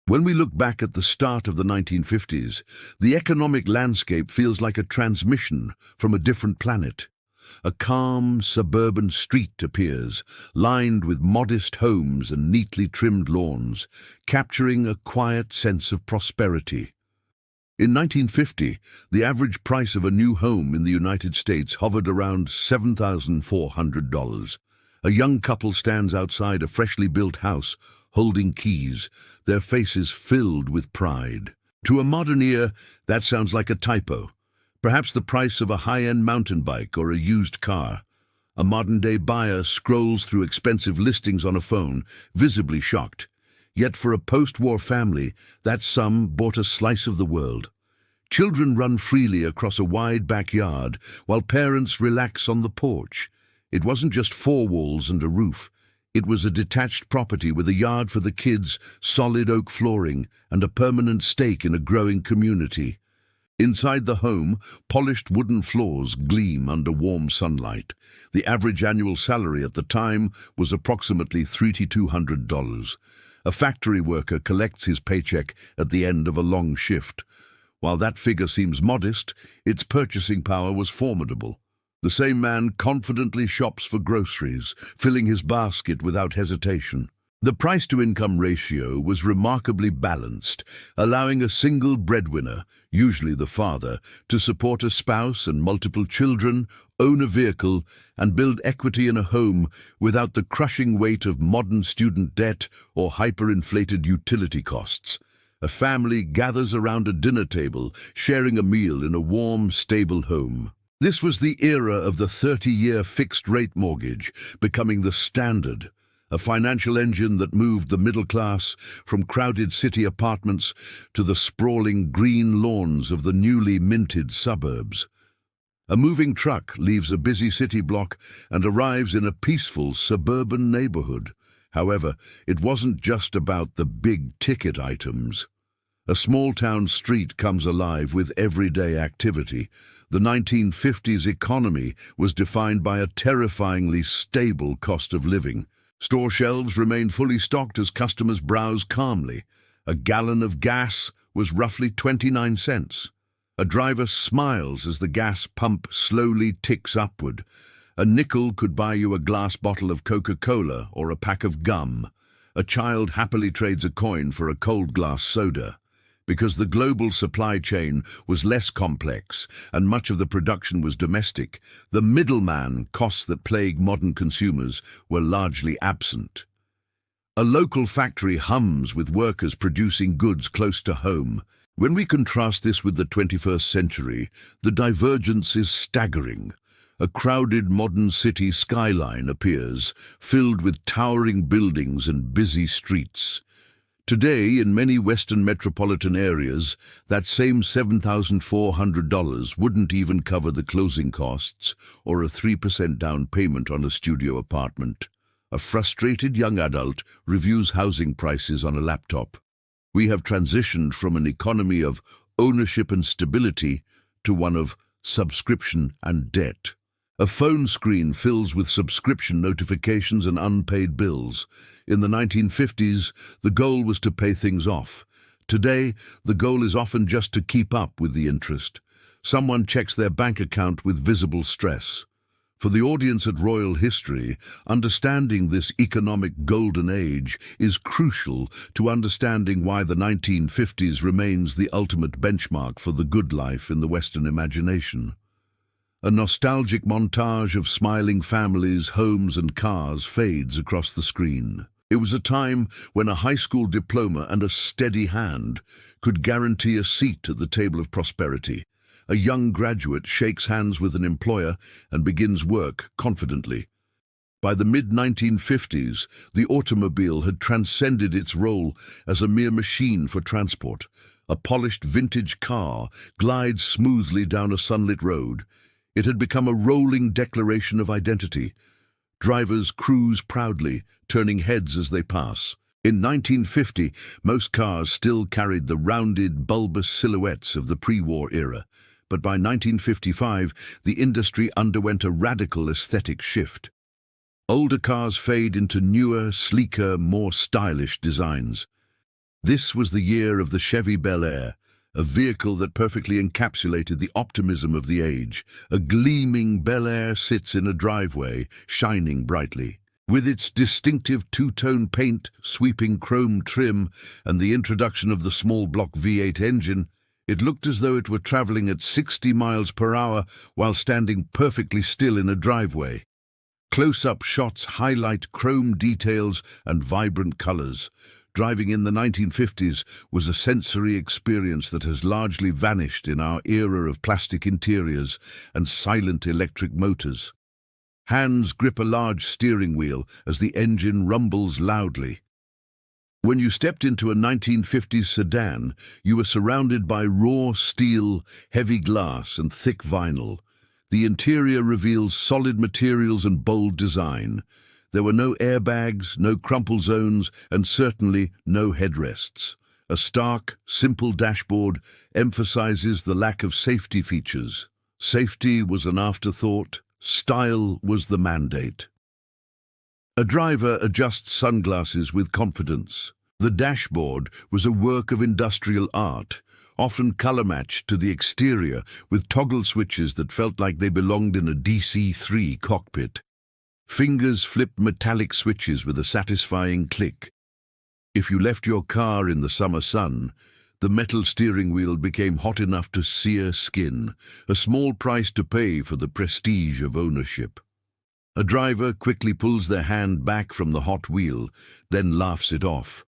When we look back at the start of the 1950s, the economic landscape feels like a transmission from a different planet. A calm, suburban street appears, lined with modest homes and neatly trimmed lawns, capturing a quiet sense of prosperity. In 1950, the average price of a new home in the United States hovered around $7,400. A young couple stands outside a freshly built house, holding keys, their faces filled with pride. To a modern ear, that sounds like a typo. Perhaps the price of a high-end mountain bike or a used car. A modern-day buyer scrolls through expensive listings on a phone, visibly shocked. Yet for a post-war family, that sum bought a slice of the world. Children run freely across a wide backyard, while parents relax on the porch. It wasn't just four walls and a roof. It was a detached property with a yard for the kids, solid oak flooring, and a permanent stake in a growing community. Inside the home, polished wooden floors gleam under warm sunlight. The average annual salary at the time was approximately $3,200. A factory worker collects his paycheck at the end of a long shift. While that figure seems modest, its purchasing power was formidable. The same man confidently shops for groceries, filling his basket without hesitation. The price-to-income ratio was remarkably balanced, allowing a single breadwinner, usually the father, to support a spouse and multiple children, own a vehicle, and build equity in a home without the crushing weight of modern student debt or hyperinflated utility costs. A family gathers around a dinner table, sharing a meal in a warm, stable home. This was the era of the 30-year fixed-rate mortgage, becoming the standard, a financial engine that moved the middle class from crowded city apartments to the sprawling green lawns of the newly minted suburbs. A moving truck leaves a busy city block and arrives in a peaceful suburban neighborhood. However, it wasn't just about the big-ticket items. A small-town street comes alive with everyday activity. The 1950s economy was defined by a terrifyingly stable cost of living. Store shelves remained fully stocked as customers browsed calmly. A gallon of gas was roughly 29 cents. A driver smiles as the gas pump slowly ticks upward. A nickel could buy you a glass bottle of Coca-Cola or a pack of gum. A child happily trades a coin for a cold glass soda. Because the global supply chain was less complex and much of the production was domestic, the middleman costs that plague modern consumers were largely absent. A local factory hums with workers producing goods close to home. When we contrast this with the 21st century, the divergence is staggering. A crowded modern city skyline appears, filled with towering buildings and busy streets. Today, in many Western metropolitan areas, that same $7,400 wouldn't even cover the closing costs or a 3% down payment on a studio apartment. A frustrated young adult reviews housing prices on a laptop. We have transitioned from an economy of ownership and stability to one of subscription and debt. A phone screen fills with subscription notifications and unpaid bills. In the 1950s, the goal was to pay things off. Today, the goal is often just to keep up with the interest. Someone checks their bank account with visible stress. For the audience at Royal History, understanding this economic golden age is crucial to understanding why the 1950s remains the ultimate benchmark for the good life in the Western imagination. A nostalgic montage of smiling families, homes and cars fades across the screen. It was a time when a high school diploma and a steady hand could guarantee a seat at the table of prosperity. A young graduate shakes hands with an employer and begins work confidently. By the mid-1950s, the automobile had transcended its role as a mere machine for transport. A polished vintage car glides smoothly down a sunlit road. It had become a rolling declaration of identity. Drivers cruise proudly, turning heads as they pass. In 1950, most cars still carried the rounded, bulbous silhouettes of the pre-war era. But by 1955, the industry underwent a radical aesthetic shift. Older cars fade into newer, sleeker, more stylish designs. This was the year of the Chevy Bel Air, a vehicle that perfectly encapsulated the optimism of the age. A gleaming Bel Air sits in a driveway, shining brightly. With its distinctive two-tone paint, sweeping chrome trim, and the introduction of the small block V8 engine, it looked as though it were traveling at 60 miles per hour while standing perfectly still in a driveway. Close-up shots highlight chrome details and vibrant colors. Driving in the 1950s was a sensory experience that has largely vanished in our era of plastic interiors and silent electric motors. Hands grip a large steering wheel as the engine rumbles loudly. When you stepped into a 1950s sedan, you were surrounded by raw steel, heavy glass, and thick vinyl. The interior reveals solid materials and bold design. There were no airbags, no crumple zones, and certainly no headrests. A stark, simple dashboard emphasizes the lack of safety features. Safety was an afterthought. Style was the mandate. A driver adjusts sunglasses with confidence. The dashboard was a work of industrial art, often color-matched to the exterior with toggle switches that felt like they belonged in a DC-3 cockpit. Fingers flipped metallic switches with a satisfying click. If you left your car in the summer sun, the metal steering wheel became hot enough to sear skin, a small price to pay for the prestige of ownership. A driver quickly pulls their hand back from the hot wheel, then laughs it off.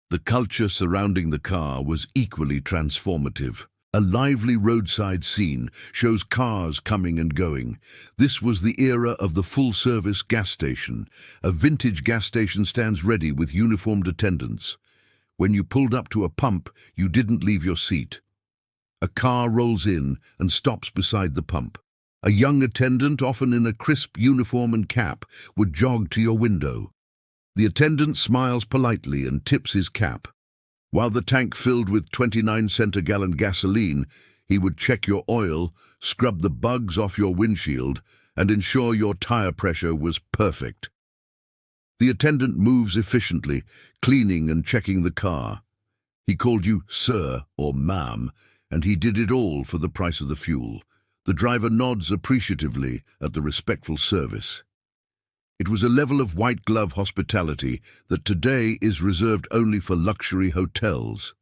The culture surrounding the car was equally transformative. A lively roadside scene shows cars coming and going. This was the era of the full-service gas station. A vintage gas station stands ready with uniformed attendants. When you pulled up to a pump, you didn't leave your seat. A car rolls in and stops beside the pump. A young attendant, often in a crisp uniform and cap, would jog to your window. The attendant smiles politely and tips his cap. While the tank filled with 29-cent-a-gallon gasoline, he would check your oil, scrub the bugs off your windshield, and ensure your tire pressure was perfect. The attendant moves efficiently, cleaning and checking the car. He called you sir or ma'am, and he did it all for the price of the fuel. The driver nods appreciatively at the respectful service. It was a level of white-glove hospitality that today is reserved only for luxury hotels.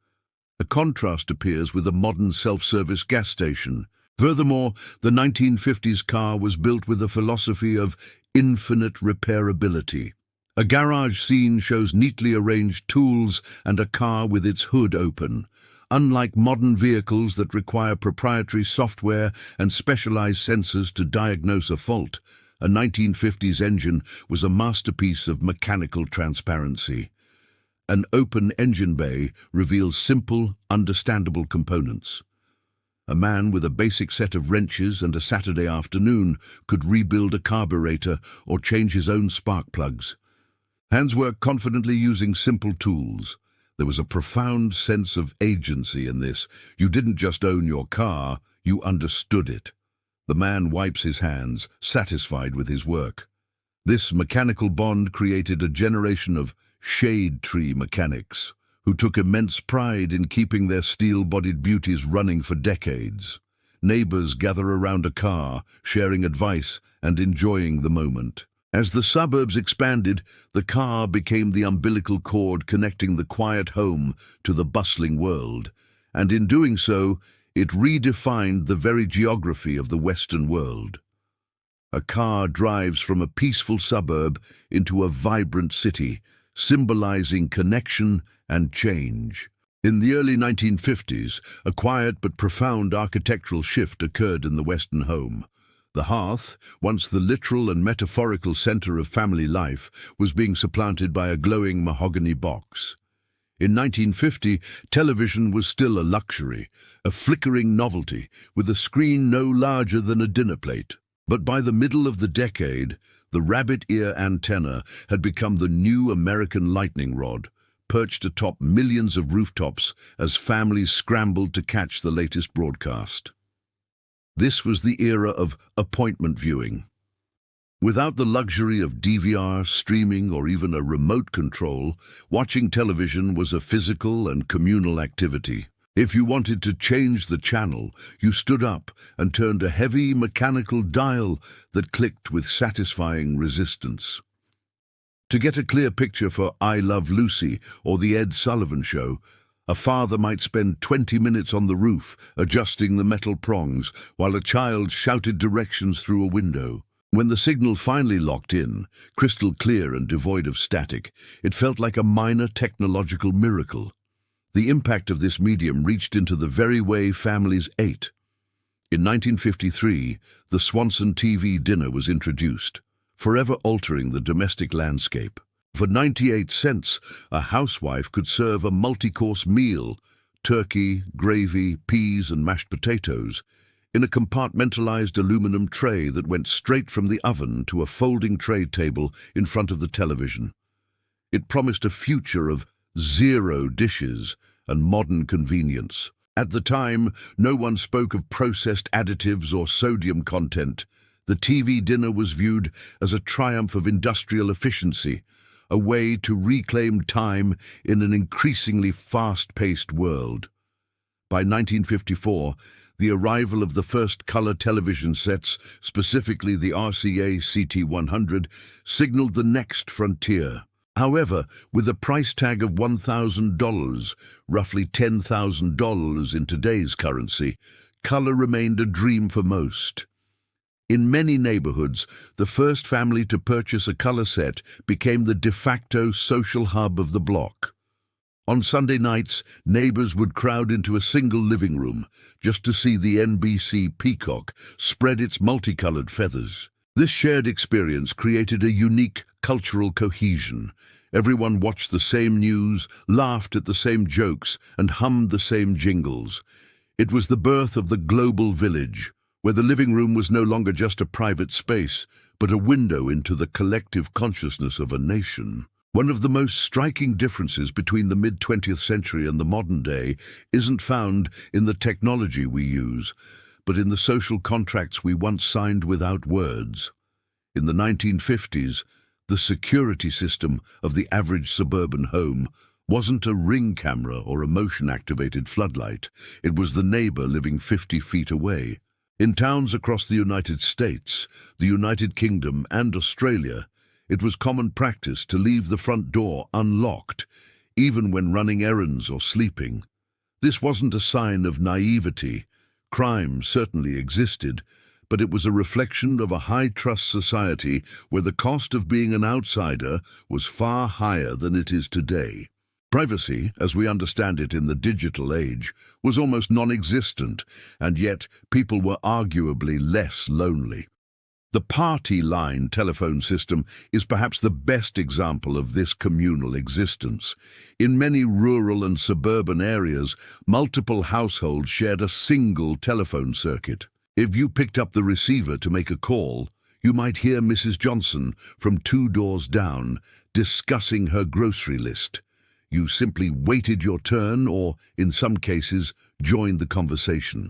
A contrast appears with a modern self-service gas station. Furthermore, the 1950s car was built with a philosophy of infinite repairability. A garage scene shows neatly arranged tools and a car with its hood open. Unlike modern vehicles that require proprietary software and specialized sensors to diagnose a fault, a 1950s engine was a masterpiece of mechanical transparency. An open engine bay reveals simple, understandable components. A man with a basic set of wrenches and a Saturday afternoon could rebuild a carburetor or change his own spark plugs. Hands worked confidently using simple tools. There was a profound sense of agency in this. You didn't just own your car, you understood it. The man wipes his hands, satisfied with his work. This mechanical bond created a generation of shade tree mechanics who took immense pride in keeping their steel-bodied beauties running for decades. Neighbors gather around a car, sharing advice and enjoying the moment. As the suburbs expanded, the car became the umbilical cord connecting the quiet home to the bustling world, and in doing so, it redefined the very geography of the Western world. A car drives from a peaceful suburb into a vibrant city, symbolizing connection and change. In the early 1950s, a quiet but profound architectural shift occurred in the Western home. The hearth, once the literal and metaphorical center of family life, was being supplanted by a glowing mahogany box. In 1950, television was still a luxury, a flickering novelty, with a screen no larger than a dinner plate. But by the middle of the decade, the rabbit ear antenna had become the new American lightning rod, perched atop millions of rooftops as families scrambled to catch the latest broadcast. This was the era of appointment viewing. Without the luxury of DVR, streaming, or even a remote control, watching television was a physical and communal activity. If you wanted to change the channel, you stood up and turned a heavy mechanical dial that clicked with satisfying resistance. To get a clear picture for I Love Lucy or The Ed Sullivan Show, a father might spend 20 minutes on the roof adjusting the metal prongs while a child shouted directions through a window. When the signal finally locked in, crystal clear and devoid of static, it felt like a minor technological miracle. The impact of this medium reached into the very way families ate. In 1953, the Swanson TV dinner was introduced, forever altering the domestic landscape. For 98 cents, a housewife could serve a multi-course meal, turkey, gravy, peas and mashed potatoes, in a compartmentalized aluminum tray that went straight from the oven to a folding tray table in front of the television. It promised a future of zero dishes and modern convenience. At the time, no one spoke of processed additives or sodium content. The TV dinner was viewed as a triumph of industrial efficiency, a way to reclaim time in an increasingly fast-paced world. By 1954, the arrival of the first color television sets, specifically the RCA CT100, signaled the next frontier. However, with a price tag of $1,000, roughly $10,000 in today's currency, color remained a dream for most. In many neighborhoods, the first family to purchase a color set became the de facto social hub of the block. On Sunday nights, neighbors would crowd into a single living room just to see the NBC Peacock spread its multicolored feathers. This shared experience created a unique cultural cohesion. Everyone watched the same news, laughed at the same jokes, and hummed the same jingles. It was the birth of the global village, where the living room was no longer just a private space, but a window into the collective consciousness of a nation. One of the most striking differences between the mid-20th century and the modern day isn't found in the technology we use, but in the social contracts we once signed without words. In the 1950s, the security system of the average suburban home wasn't a ring camera or a motion-activated floodlight. It was the neighbor living 50 feet away. In towns across the United States, the United Kingdom, and Australia, it was common practice to leave the front door unlocked, even when running errands or sleeping. This wasn't a sign of naivety. Crime certainly existed, but it was a reflection of a high-trust society where the cost of being an outsider was far higher than it is today. Privacy, as we understand it in the digital age, was almost non-existent, and yet people were arguably less lonely. The party line telephone system is perhaps the best example of this communal existence. In many rural and suburban areas, multiple households shared a single telephone circuit. If you picked up the receiver to make a call, you might hear Mrs. Johnson from 2 doors down discussing her grocery list. You simply waited your turn or, in some cases, joined the conversation.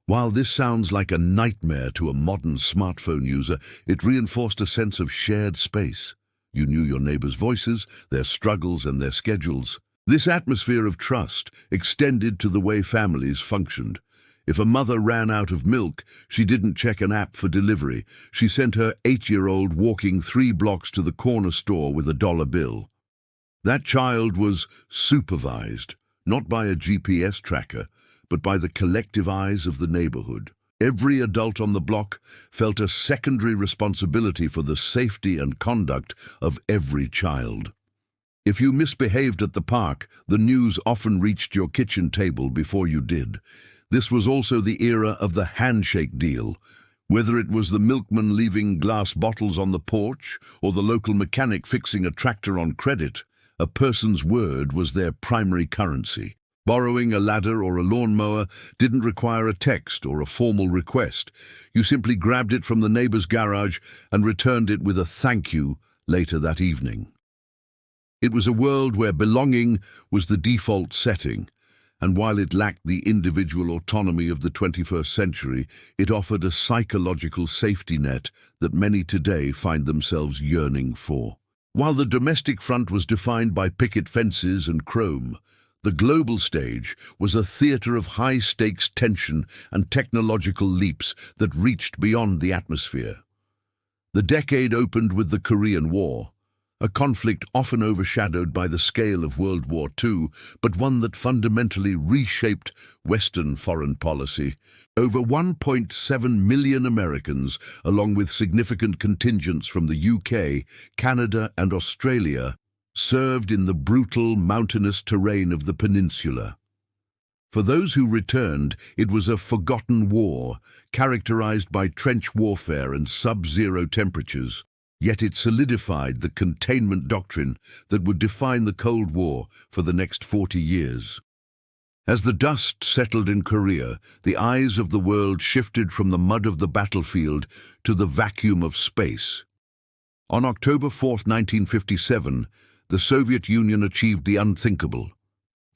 While this sounds like a nightmare to a modern smartphone user, it reinforced a sense of shared space. You knew your neighbors' voices, their struggles, and their schedules. This atmosphere of trust extended to the way families functioned. If a mother ran out of milk, she didn't check an app for delivery. She sent her 8-year-old walking 3 blocks to the corner store with a dollar bill. That child was supervised, not by a GPS tracker, but by the collective eyes of the neighborhood. Every adult on the block felt a secondary responsibility for the safety and conduct of every child. If you misbehaved at the park, the news often reached your kitchen table before you did. This was also the era of the handshake deal. Whether it was the milkman leaving glass bottles on the porch or the local mechanic fixing a tractor on credit, a person's word was their primary currency. Borrowing a ladder or a lawnmower didn't require a text or a formal request. You simply grabbed it from the neighbor's garage and returned it with a thank you later that evening. It was a world where belonging was the default setting, And while it lacked the individual autonomy of the 21st century, it offered a psychological safety net that many today find themselves yearning for. While the domestic front was defined by picket fences and chrome, the global stage was a theater of high-stakes tension and technological leaps that reached beyond the atmosphere. The decade opened with the Korean War, a conflict often overshadowed by the scale of World War II, but one that fundamentally reshaped Western foreign policy. Over 1.7 million Americans, along with significant contingents from the UK, Canada, and Australia, served in the brutal, mountainous terrain of the peninsula. For those who returned, it was a forgotten war, characterized by trench warfare and sub-zero temperatures. Yet it solidified the containment doctrine that would define the Cold War for the next 40 years. As the dust settled in Korea, the eyes of the world shifted from the mud of the battlefield to the vacuum of space. On October 4, 1957, the Soviet Union achieved the unthinkable.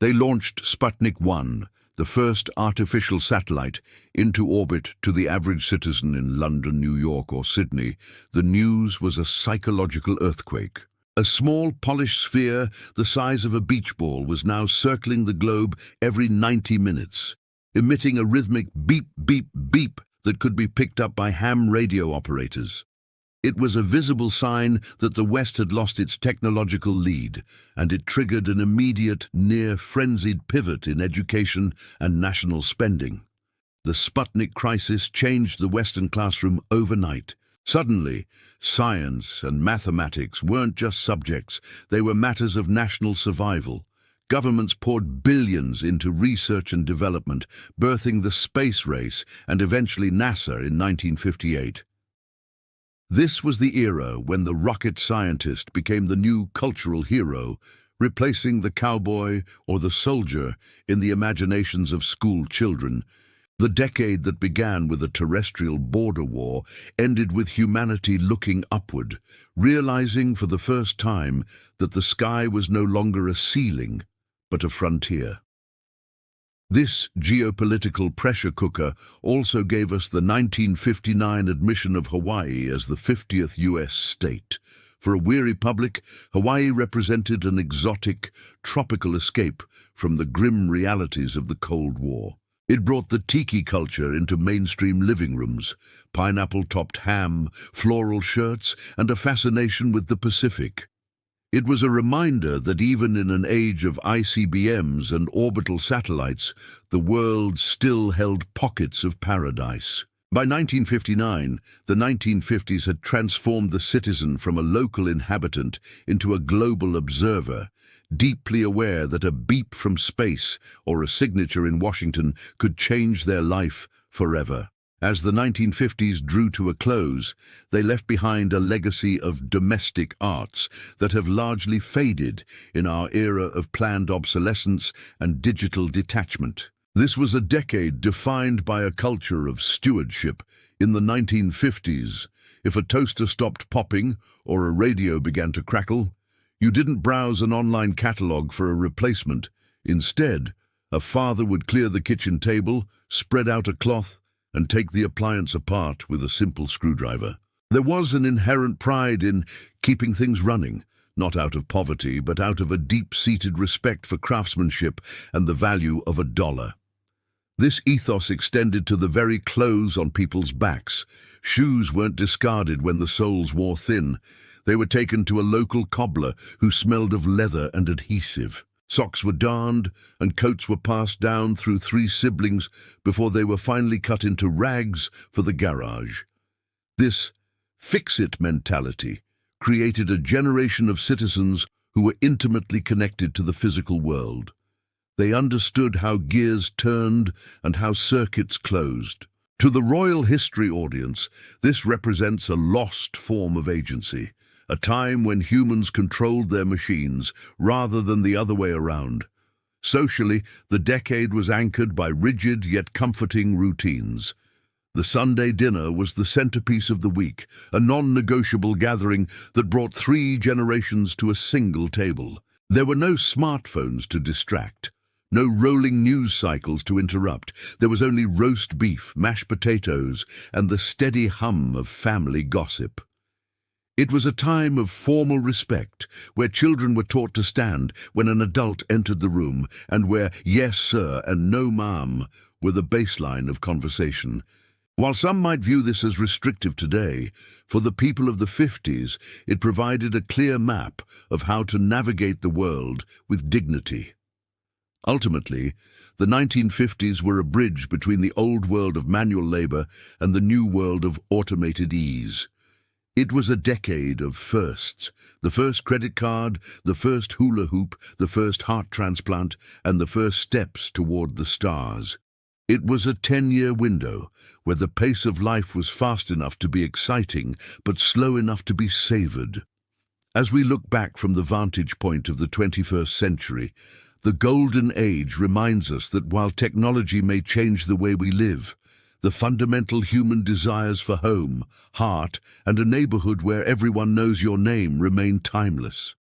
They launched Sputnik 1, the first artificial satellite, into orbit. To the average citizen in London, New York, or Sydney, the news was a psychological earthquake. A small, polished sphere the size of a beach ball was now circling the globe every 90 minutes, emitting a rhythmic beep, beep, beep that could be picked up by ham radio operators. It was a visible sign that the West had lost its technological lead, and it triggered an immediate, near-frenzied pivot in education and national spending. The Sputnik crisis changed the Western classroom overnight. Suddenly, science and mathematics weren't just subjects, they were matters of national survival. Governments poured billions into research and development, birthing the space race and eventually NASA in 1958. This was the era when the rocket scientist became the new cultural hero, replacing the cowboy or the soldier in the imaginations of school children. The decade that began with a terrestrial border war ended with humanity looking upward, realizing for the first time that the sky was no longer a ceiling, but a frontier. This geopolitical pressure cooker also gave us the 1959 admission of Hawaii as the 50th U.S. state. For a weary public, Hawaii represented an exotic, tropical escape from the grim realities of the Cold War. It brought the tiki culture into mainstream living rooms, pineapple-topped ham, floral shirts, and a fascination with the Pacific. It was a reminder that even in an age of ICBMs and orbital satellites, the world still held pockets of paradise. By 1959, the 1950s had transformed the citizen from a local inhabitant into a global observer, deeply aware that a beep from space or a signature in Washington could change their life forever. As the 1950s drew to a close, they left behind a legacy of domestic arts that have largely faded in our era of planned obsolescence and digital detachment. This was a decade defined by a culture of stewardship. In the 1950s, if a toaster stopped popping or a radio began to crackle, you didn't browse an online catalog for a replacement. Instead, a father would clear the kitchen table, spread out a cloth, and take the appliance apart with a simple screwdriver. There was an inherent pride in keeping things running, not out of poverty, but out of a deep-seated respect for craftsmanship and the value of a dollar. This ethos extended to the very clothes on people's backs. Shoes weren't discarded when the soles wore thin. They were taken to a local cobbler who smelled of leather and adhesive. Socks were darned, and coats were passed down through 3 siblings before they were finally cut into rags for the garage. This fix-it mentality created a generation of citizens who were intimately connected to the physical world. They understood how gears turned and how circuits closed. To the royal history audience, this represents a lost form of agency, a time when humans controlled their machines rather than the other way around. Socially, the decade was anchored by rigid yet comforting routines. The Sunday dinner was the centerpiece of the week, a non-negotiable gathering that brought 3 generations to a single table. There were no smartphones to distract, No rolling news cycles to interrupt. There was only roast beef, mashed potatoes, and the steady hum of family gossip. It was a time of formal respect, where children were taught to stand when an adult entered the room, and where "yes, sir" and "no, ma'am" were the baseline of conversation. While some might view this as restrictive today, for the people of the 50s, it provided a clear map of how to navigate the world with dignity. Ultimately, the 1950s were a bridge between the old world of manual labor and the new world of automated ease. It was a decade of firsts: the first credit card, the first hula hoop, the first heart transplant, and the first steps toward the stars. It was a 10-year window where the pace of life was fast enough to be exciting, but slow enough to be savored. As we look back from the vantage point of the 21st century, the golden age reminds us that while technology may change the way we live, the fundamental human desires for home, heart, and a neighborhood where everyone knows your name remain timeless.